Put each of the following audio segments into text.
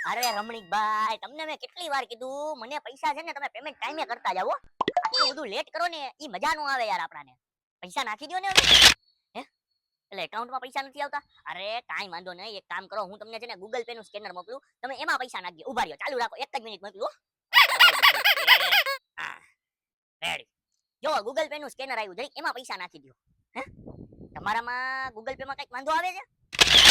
અરે રમણીકભાઈ, તમને મેં કેટલી વાર કીધું, મને પૈસા છે ને તમે પેમેન્ટ ટાઈમે કરતા જાવ હો. આટલું બધું લેટ કરો ને ઈ મજા નો આવે યાર આપણાને. પૈસા નાખી દો ને હવે. હે? એટલે એકાઉન્ટમાં પૈસા નથી આવતા? અરે કાઈ વાંધો નહીં, એક કામ કરો, હું તમને છે ને ગૂગલ પે નું સ્કેનર મોકલું, તમે એમાં પૈસા નાખજો. ઉભા રહ્યો, ચાલુ રાખો, એક જ મિનિટ મોકલું હો. રેડી. જો ગૂગલ પે નું સ્કેનર આવ્યું, જરીક એમાં પૈસા નાખી દો. હે? તમારામાં ગૂગલ પે માં કઈક વાંધો આવે છે?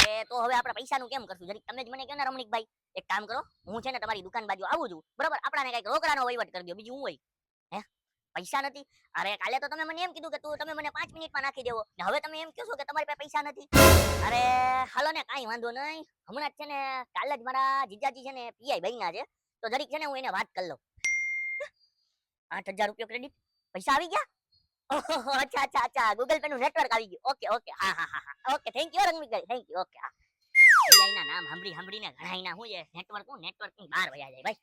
અરે તો હવે આપણે પૈસાનું કેમ કરશું? જરીક તમે જ મને કહો ને રમણીકભાઈ. એક કામ કરો, હું છે ને તમારી દુકાન બાજુ આવું છું, બરાબર? આપણાને કઈક રોકડાનો વહીવટ કરી દો, બીજું હું હોય. હે? પૈસા નથી? અરે કાલે તો તમે મને એમ કીધું કે તમે મને 5 મિનિટમાં નાખી દેવો, ને હવે તમે એમ કહો છો કે તમારી પાસે પૈસા નથી. અરે હાલો ને, કાઈ વાંધો નહીં. હમણાં જ છે ને કાલે જ મારા જીજાજી છે ને પીઆઈ બન્યા છે, તો જરીક છે ને હું એને વાત કરી લઉં. 8,000 રૂપિયા ક્રેડિટ, પૈસા આવી ગયા? ઓહો, અચ્છા અચ્છા અચ્છા, ગૂગલ પે નું નેટવર્ક આવી ગયું. ઓકે ઓકે, હા હા હા, okay, thank you Rangmibhai, thank you. Okay, હા. પીઆઈ ના નામ સાંભળીને ઘણાયના હું છે નેટવર્ક ની બહાર વયા જાય ભાઈ.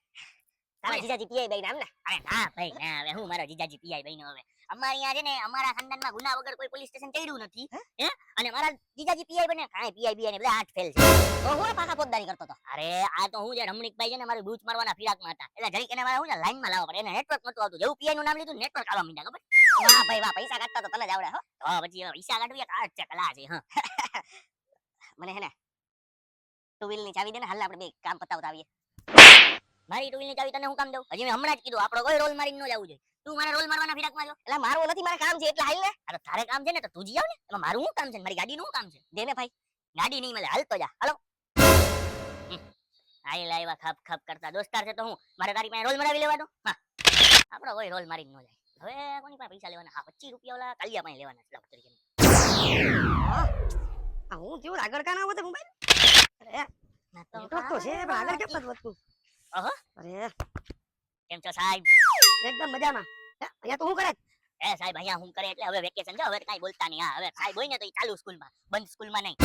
તારા જીજાજી પીઆઈ બન્યા એમ ને? અરે ના ભાઈ ના, હવે હું મારો જીજાજી પીઆઈ બન્યો હવે. અમારે અહીંયા છે ને અમારા ખાનદાનમાં ગુના વગર કોઈ પોલીસ સ્ટેશન ચડ્યું નથી. હે? અને મારા જીજાજી પીઆઈ બને, કાંઈ પીઆઈ બીઆઈ ને બધા 8 ફેલ છે. તો હું પાકા ફોજદારી કરતો તો. અરે આ તો હું જે રમણીકભાઈ છે ને મારું બૂચ મારવાના ફિરાકમાં હતા, એટલે જરીક એને મારે હું છે લાઈનમાં લાવવા પડે, એને નેટવર્ક નતું આવતું. જેવું પીઆઈ નું નામ લીધું નેટવર્ક આવવા માંડ્યા, ખબર? વાહ ભાઈ વાહ, પૈસા કાઢતા તો તને જ આવડે હો. તો પછી પૈસા કાઢવી એક આર્ટ છે, કલા છે. હા. મને હે ને ટુ વ્હીલ ની ચાવી દે ને, હાલ આપણે બે કામ પતાવતા આવીએ. મારી ટુ વ્હીલ ની ચાવી તને હું કામ દઉં? હજી મેં હમણાં જ કીધું, આપણો કોઈ રોલ મારીને ન જવું જોઈએ. તું મારા રોલ મારવાના ફિરાકમાં જો. એટલે મારું નથી, મારે કામ છે એટલે હાલ ને. અરે તારે કામ છે ને તો તું જી આવ ને. એમાં મારું શું કામ છે? મારી ગાડીનું શું કામ છે? દે ને ભાઈ. ગાડી નહીં મળે, હાલ તો જા. હાલો. આઈ લાઈવા ખાપ ખાપ કરતા દોસ્તાર છે તો હું મારે તારી પાસે રોલ મરાવી લેવાનો? હા, આપણો કોઈ રોલ મારીને ન જાય. હવે કોની પાસે પૈસા લેવાના? હા, 25 રૂપિયા ઓલા કાલિયા પાસે લેવાના છે, લાવ તરીકે. આ હું થયું આગળ કાના આવતો મોબાઈલ? અરે નેટવર્ક તો છે પણ આગળ કેમ નથી વધતું? ઓહો, અરે કેમ છો સાહેબ? એકદમ મજામાં. અહીંયા તો હું કરે? એ સાહેબ અહીંયા હું કરે એટલે હવે વેકેશન છે, હવે કાઈ બોલતા નહીં. હા, હવે સાહેબ હોય ને તો ઈ ચાલુ સ્કૂલમાં, બંધ સ્કૂલમાં નહીં.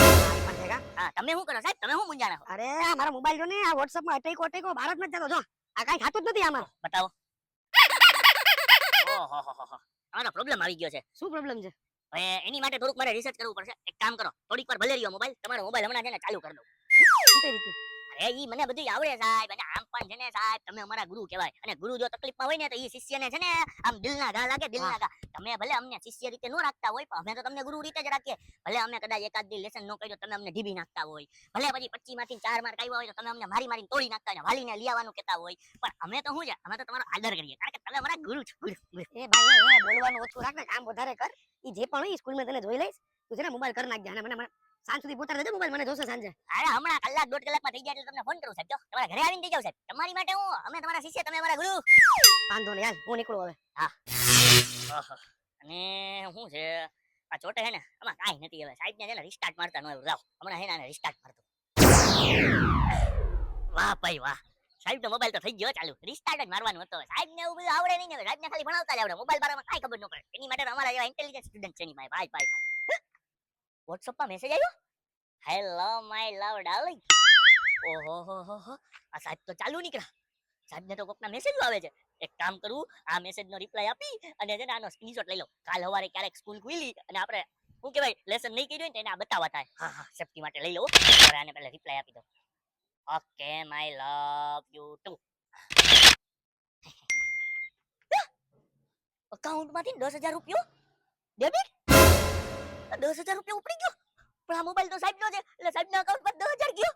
હા, તમે શું કરો સાહેબ? તમે શું મૂંઝાણા છો? અરે આ મારો મોબાઈલ જો ને, આ WhatsApp માં અટેકો ભારત માં જતો જો. આ કાઈ ખાતું જ નથી આમાં. બતાવો. ઓહો હો હો, આનો પ્રોબ્લેમ આવી ગયો છે. શું પ્રોબ્લેમ છે? હવે એની માટે થોડુંક મારે રિસર્ચ કરવું પડશે. એક કામ કરો, થોડીક વાર ભલે રહ્યો મોબાઈલ, તમારો મોબાઈલ હમણાં છે ને ચાલુ કરી દઉં. શું કઈ રીતનું? અરે ઈ મને બધું આવડે સાહેબ, અને આમ પણ છે ને સાહેબ તમે અમારા ગુરુ કહેવાય, અને ગુરુ જો તકલીફમાં હોય ને તો ઈ શિષ્યને છે ને આમ દિલના ઘા લાગે, દિલના ઘા. તમે ભલે અમને શિષ્ય રીતે નો રાખતા હોય, પણ અમે તો તમને ગુરુ રીતે જ રાખીએ. ભલે અમે કદાચ એકાદ દી લેસન નો કર્યો, તમે અમને ઢીબી નાખતા હોય, ભલે પછી 25 માંથી 4 માર્ક આવ્યા હોય તો તમે અમને મારી મારીને તોડી નાખતા હોય, વાલીને લઈ આવવાનું કહેતા હોય, પણ અમે તો શું છે, અમે તો તમારો આદર કરીએ, કારણ કે તમે અમારા ગુરુ છો. એ ભાઈ બોલવાનું ઓછું રાખ ને, કામ વધારે કર. ઈ જે પણ હોય ઈ સ્કૂલમાં તને જોઈ લઈશ. તું છે ને મોબાઈલ કરી નાખજે, અને મને સાંજ સુધી પોતાને દેજો મોબાઈલ, મને જોશે સાંજે. અરે હમણાં કલાક દોઢ કલાકમાં થઈ જાય એટલે તમને ફોન કરું સાહેબ. જો તમારા ઘરે આવીને થઈ જાવ સાહેબ, તમારી માટે હું, અમે તમારા શિષ્ય, તમે અમારા ગુરુ. વાંધો નહીં, હાલ હું નીકળું હવે. હા. ઓહો. અને શું છે આ ચોટે હે ને, આમાં કાંઈ નથી. હવે સાહેબ ને છે ને રિસ્ટાર્ટ મારતા ન આવ્યું. લાવ હમણાં હે ને આને રિસ્ટાર્ટ મારતો. વાહ ભાઈ વાહ, સાહેબ નો મોબાઈલ તો થઈ ગયો ચાલુ. રિસ્ટાર્ટ જ મારવાનું હતું. સાહેબ ને એવું બધું આવડે નહીં ને, સાહેબ ને ખાલી ભણાવતા જ આવડે, મોબાઈલ બારામાં કાંઈ ખબર ન પડે. એની માટે અમારા જેવા ઇન્ટેલિજન્ટ સ્ટુડન્ટ છે એની ભાઈ. ભાઈ ભાઈ WhatsApp માં મેસેજ આવ્યો, હેલો માય લવ ડાર્લિંગ. ઓહો હો હો હો, આ સાહેબ તો ચાલુ નીકળ્યા. સાહેબ ને તો કોકના મેસેજ આવે છે. એક કામ કરું, આ મેસેજ નો રિપ્લાય આપી અને છે ને આનો સ્ક્રીનશોટ લઈ લો. કાલ સવારે ક્યારેક સ્કૂલ ખુલી અને આપણે શું કહેવાય લેસન નહીં કર્યું ને એને આ બતાવવા થાય. હા હા, સેફટી માટે લઈ લો. હવે આને પહેલા રિપ્લાય આપી દો. Okay my love you too. અકાઉન્ટમાંથી 10,000 રૂપિયો ડેબિટ. 10,000 રૂપિયા ઉપડી ગયો, પણ આ મોબાઈલ તો સાહેબ નો છે એટલે સાહેબના અકાઉન્ટમાં 10,000 ગયો.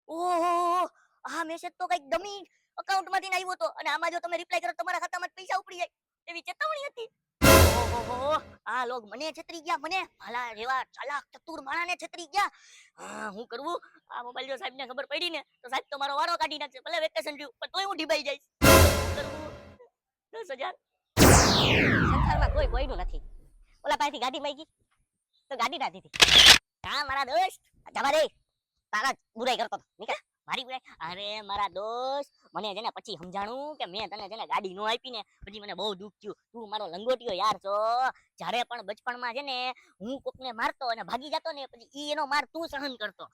ઓહો, આ મેસેજ તો કઈક ડમી અકાઉન્ટમાંથી આવ્યો તો, અને આમાં જો તમે રિપ્લાય કરો તમારા ખાતામાં પૈસા ઉપડી જાય એવી ચેતવણી હતી. ઓહો, આ લોગ મને છેતરી ગયા, મને ભલા જેવા ચાલાક ચતુર માણાને છેતરી ગયા. હા, હું કરવું? આ મોબાઈલ જો સાહેબને ખબર પડી ને તો સાહેબ તો મારો વારો કાઢી નાખશે. ભલે વેકેશન રહ્યું પણ તોય હું ઢીબાઈ જઈશ. શું કરવું? 10,000 સંસારમાં કોઈ કોઈનું નથી. ઓલા પાસેથી ગાડી માંગી તો ગાડી ના દીધી. હા મારા દોસ્ત, જવા દે, તારા જ બુરાઈ કરતો હતો. નીકળ. મારી બુરાઈ? અરે મારા દોસ્ત, મને છે ને પછી સમજાણું કે મેં તને છે ને ગાડી નો આપી ને પછી મને બહુ દુઃખ થયું. તું મારો લંગોટિયો યાર છો. જ્યારે પણ બચપણમાં છે ને હું કોકને મારતો અને ભાગી જતો ને પછી ઈ એનો માર તું સહન કરતો.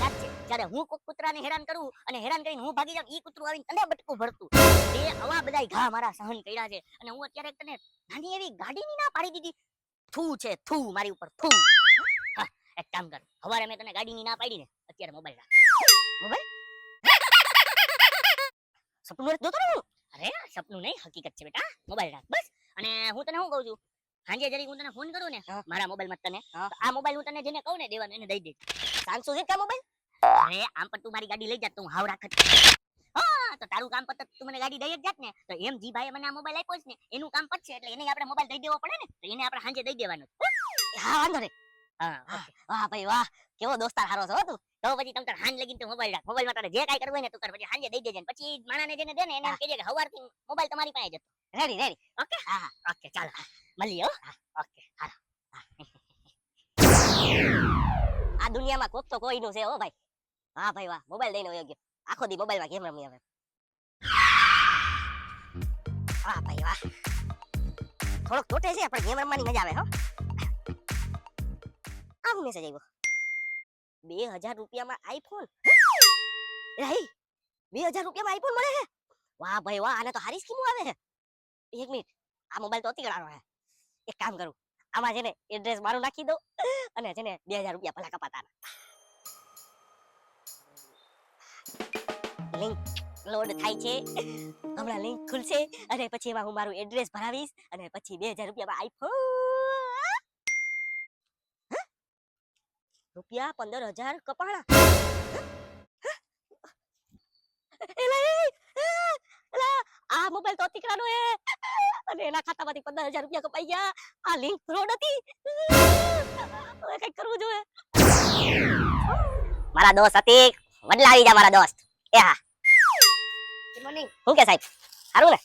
યાદ છે જ્યારે હું કોક કૂતરાને હેરાન કરું અને હેરાન કરીને હું ભાગી જાઉં, ઈ કૂતરું આવીને તને બટકું ભરતું. તે આવા બધાય ઘા મારા સહન કર્યા છે, અને હું અત્યારે તને નાની એવી ગાડીની ના પાડી દીધી. થૂ છે થૂ મારી ઉપર, થૂ. હા, એક કામ કર, હવારે મેં તને ગાડીની ના પાડી ને, અત્યારે મોબાઈલ રાખ. સપનું નથી જોતો ને હું. અરે સપનું નહીં હકીકત છે બેટા મોબાઈલ રાખ બસ અને હું તને શું કહું છું સાંજે જરી હું તને ફોન કરું ને હા. મારા મોબાઈલમાં તને હા. તો આ મોબાઈલ હું તને જેને કહું ને દેવાનું એને દઈ દે સાંજ સુધી કા મોબાઈલ? અરે આમ પણ તું મારી ગાડી લઈ જાત તો હું હાવ રાખત હા તો તારું કામ પતત તું મને ગાડી દઈ જ જાત ને તો એમ જી ભાઈ મને આ મોબાઈલ આપ્યો છે ને એનું કામ પતશે એટલે એને આપણે મોબાઈલ દઈ દેવો પડે ને તો એને આપણે સાંજે દઈ દેવાનો હા વાંધો નહીં. હા વાહ ભાઈ વાહ, કેવો દોસ્તાર હારો છો હો તું. તો પછી તમ તાર હાંજ લગીને તું મોબાઈલ રાખ મોબાઈલમાં તારે જે કાંઈ કરવું હોય ને તું કર પછી સાંજે દઈ દેજે ને પછી માણાને જેને દે ને એને એમ કહેજે કે સવારથી મોબાઈલ તમારી પાસે જ હતો રેડી રેડી. ઓકે હા ઓકે ચાલો મળીએ હો ઓકે હાલો આ દુનિયામાં કોક તો કોઈનું છે હો ભાઈ. વાહ ભાઈ વાહ, મોબાઈલ દઈને વયો ગયો. આખો દી મોબાઈલમાં ગેમ રમી હવે. વાહ ભાઈ વાહ, થોડોક તોટે છે પણ ગેમ રમવાની મજા આવે હો. આવું મેસેજ આવ્યો, 2000 રૂપિયામાં આઈફોન. રાઈ 2000 રૂપિયામાં આઈફોન મળે છે. વાહ ભાઈ વાહ, આને તો હારી સ્કીમ આવે છે. એક મિનિટ, આ મોબાઈલ તો અતિકડાનો છે. એક કામ કરું, આમાં છે ને એડ્રેસ મારું નાખી દઉં અને છે ને 2000 રૂપિયા ભલા કપાતા. લિંક લોડ થાય છે, હમણાં લિંક ખુલશે અને પછી એમાં હું મારું એડ્રેસ ભરાવીશ અને પછી 2000 રૂપિયામાં આઈફોન. રૂપિયા 15000 કપાણા. આ મોબાઈલ તો અતિકડાનો હે અને એના ખાતામાંથી 15000 રૂપિયા કપાઈ ગયા. આ લિંક ફ્રોડ હતી. હવે કઈક કરવું જોઈએ. મારા દોસ્ત અતિક, બદલાવી જા મારા દોસ્ત. એ હા, ગુડ મોર્નિંગ. હું કે સાહેબ સારું ને?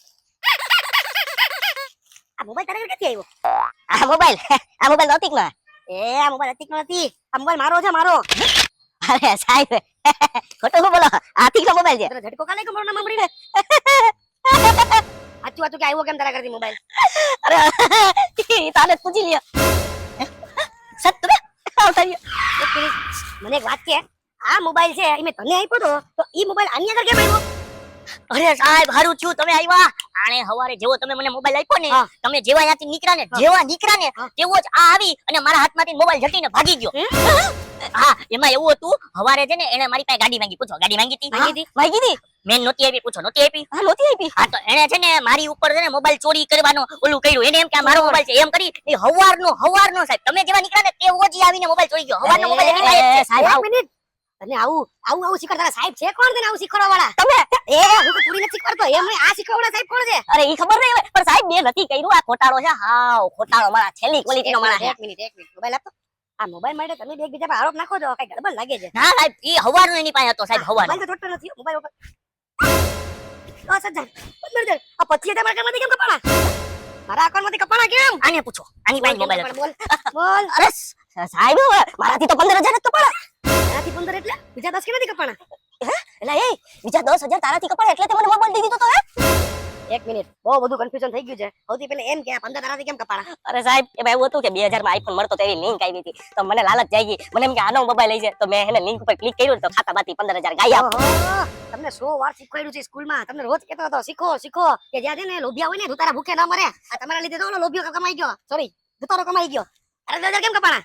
આ મોબાઈલ તારે ક્યાંથી આવ્યો? આ મોબાઈલ તો અતિકનો. આ મોબાઈલ અતિકનો નથી, આ મોબાઈલ મારો છે, મારો. અરે સાહેબ ખોટું શું બોલો, આ અતિકનો મોબાઈલ છે. તને ઝટકો કાલે મારું નામ સાંભળીને આચું આચું કે આવ્યો કેમ તારા કરતી મોબાઈલ? અરે તારે પૂછી લ્યો. સત તમે મને એક વાત કે, આ મોબાઈલ છે એ મેં તને આપ્યો તો ઈ મોબાઈલ આની આગળ કેમ આવ્યો? અરે સાહેબ હારું થયું તમે આવ્યા આણે હવારે જેવો તમે મને મોબાઈલ આપ્યો ને હા. તમે જેવા ત્યાંથી નીકળ્યા ને તેવો જ આ આવી અને મારા હાથમાંથી મોબાઈલ ઝટીને ભાગી ગયો. હા એમાં એવું હતું હવારે છે ને એને મારી પાસે ગાડી માંગી, પૂછો ગાડી માંગી હતી? મેં નહોતી આપી, પૂછો નહોતી આપી? હા નહોતી આપી. હા તો એને છે ને મારી ઉપર છે ને મોબાઈલ ચોરી કરવાનો ઓલું કર્યું, એને એમ કે આ મારો મોબાઈલ છે એમ કરી એ હવારનો સાહેબ તમે જેવા નીકળ્યા ને તેવો જ ઈ આવીને મોબાઈલ ચોરી ગયો. હવારનો મોબાઈલ એની પાસે જ છે. સાહેબ એક મિનિટ, તને આવું શીખવાડતા સાહેબ છે કોણ? તને આવું શીખવાડવા વાળા તમે? હું તો ચોરી નથી શીખવાડતો, એમ નહીં, આ શીખવાડવા સાહેબ કોણ છે? અરે ઈ ખબર નહીં હોય પણ સાહેબ મેં નથી કર્યું, આ ખોટાળો છે. હાવ ખોટાળો મારા, છેલ્લી ક્વોલિટીનો મારા છે. એક મિનિટ મોબાઈલ આપો. આ મોબાઈલ માટે તમે એકબીજા પર આરોપ નાખો છો, કઈ ગડબડ લાગે છે. ના સાહેબ ઈ હવારનો એની પાસે હતો સાહેબ હવારનો. મોબાઈલ તો ચોટતો નથી મોબાઈલ ઉપર. 10000 15000 આ 25000 મારા માંથી કેમ કપાણા? મારા અકાઉન્ટમાંથી કપાણા કેમ? આને પૂછો આની પાસે મોબાઈલ હતો. બોલ. અરે સાહેબ મારાથી તો 15000 જ કપાણા. મારાથી 15 એટલે બીજા 10 કેમ નથી કપાણા? એટલે એ બીજા 10000 તારાથી કપાણા એટલે તે મને મોબાઈલ દઈ દીધો તો હે? એક મિનિટ, બહુ બધું કન્ફ્યુઝન થઈ ગયું છે. સૌથી પહેલા એમ કે આ 15 તારાથી કેમ કપાણા? અરે સાહેબ એમાં એવું હતું કે 2000 માં આઈફોન મળતો તેવી લિંક આવી હતી તો મને લાલચ જાગી, મને એમ કે આનો મોબાઈલ લઈ જાય તો મેં એને લિંક ઉપર ક્લિક કર્યું તો ખાતામાંથી 15000 ગાયબ. તમને 100 વાર શીખવાડ્યું છે સ્કૂલમાં, તમને રોજ કહેતો હતો શીખો કે જ્યાં છે ને લોભિયા હોય ને ધુતારા ભૂખે ન મરે. આ તમારા લીધે તો ઓલો લોભિયો કમાઈ ગયો, સોરી ધુતારો કમાઈ ગયો. અરે 2000 કેમ કપાણા?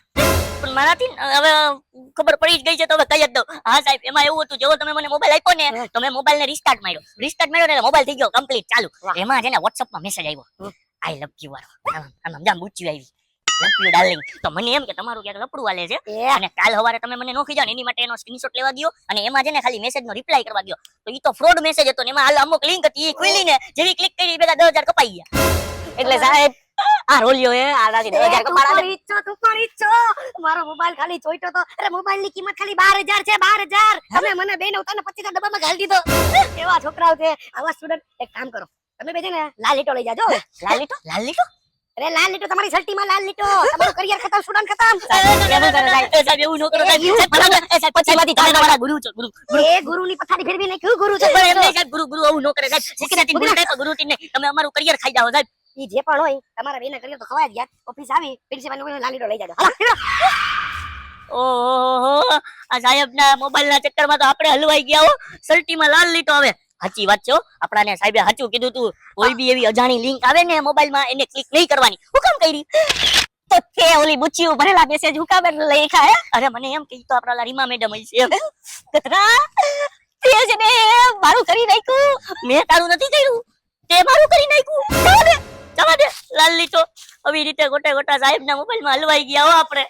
પણ મારાથી હવે ખબર પડી જ ગઈ છે તો હવે કહી જ દઉં. હા સાહેબ એમાં એવું હતું જેવો તમે મને મોબાઈલ આપ્યો ને તો મેં મોબાઈલ ને રિસ્ટાર્ટ માર્યો ને મોબાઈલ થઈ ગયો કમ્પ્લીટ ચાલુ. એમાં છે ને WhatsApp માં મેસેજ આવ્યો આઈ લવ યુ વાળો, આમ જામ ઊંચી આવી લવ યુ ડાર્લિંગ. તો મને એમ કે તમારું ક્યાંક લપડું વાલે છે અને કાલ સવારે તમે મને નોખી જાવ ને એની માટે એનો સ્ક્રીનશોટ લેવા ગયો અને એમાં છે ને ખાલી મેસેજ નો રિપ્લાય કરવા ગયો તો ઈ તો ફ્રોડ મેસેજ હતો ને એમાં અમુક લિંક હતી ઈ ખોલીને જેવી ક્લિક કરી ભેગા 10000 કપાઈ ગયા. એટલે સાહેબ આ રોલિયો હે આનાથી 10000 કપાણા. તું પણ ઈચ્છો મારો મોબાઈલ ખાલી ચોઈટો તો. અરે મોબાઈલ ની કિંમત ખાલી 12000 છે, 12000. તમે મને બેન ઉતાને 25 ડબ્બામાં ઘાલી દીધો. કેવા છોકરાઓ છે આવા સ્ટુડન્ટ. એક કામ કરો તમે બે છે ને લાલ લીટો લઈ જાજો. લાલ લીટો? અરે લાલ લીટો તમારી સલ્ટીમાં લાલ લીટો. તમારું કરિયર ખતમ, સ્ટુડન્ટ ખતમ. સાહેબ એવું ન કરો સાહેબ પછીમાંથી તમે તમારા ગુરુ છો ગુરુ. એ ગુરુની પથારી ફેરવી નાખ્યું ગુરુ છે. પણ એમ નહીં સાહેબ ગુરુ આવું ન કરે સાહેબ. શીખનાથી ગુરુ ટાઈપ ગુરુ થી નહીં તમે અમારું કરિયર ખાઈ જાઓ સાહેબ. ઈ જે પણ હોય તમારા બેના કરિયર તો ખવાય જ યાર. ઓફિસ આવી પ્રિન્સિપલ ને લાલ લીટો લઈ જાજો. હાલો ઓહો આ સાહેબ ના મોબાઈલ ના ચક્કરમાં તો આપણે હલવાઈ ગયા હો. સલ્ટીમાં લાલ લીટો આવે. સાચી વાત છે આપણાને સાહેબે સાચું કીધું તું કોઈ બી એવી અજાણી લિંક આવે ને મોબાઈલમાં એને ક્લિક નહીં કરવાની. હું કામ કરી તો તે ઓલી બુચીઓ ભરેલા મેસેજ હુકામે લખ્યા હે? અરે મને એમ કે ઈ તો આપણા રીમા મેડમ હશે એમ. કતરા તે જ ને મારું કરી નાખ્યું. મેં તારું નથી કર્યું, તે મારું કરી નાખ્યું. જવા દે લાલી તો આવી રીતે ગોટા ગોટા સાહેબના મોબાઈલમાં હલવાઈ ગયા હો આપણે.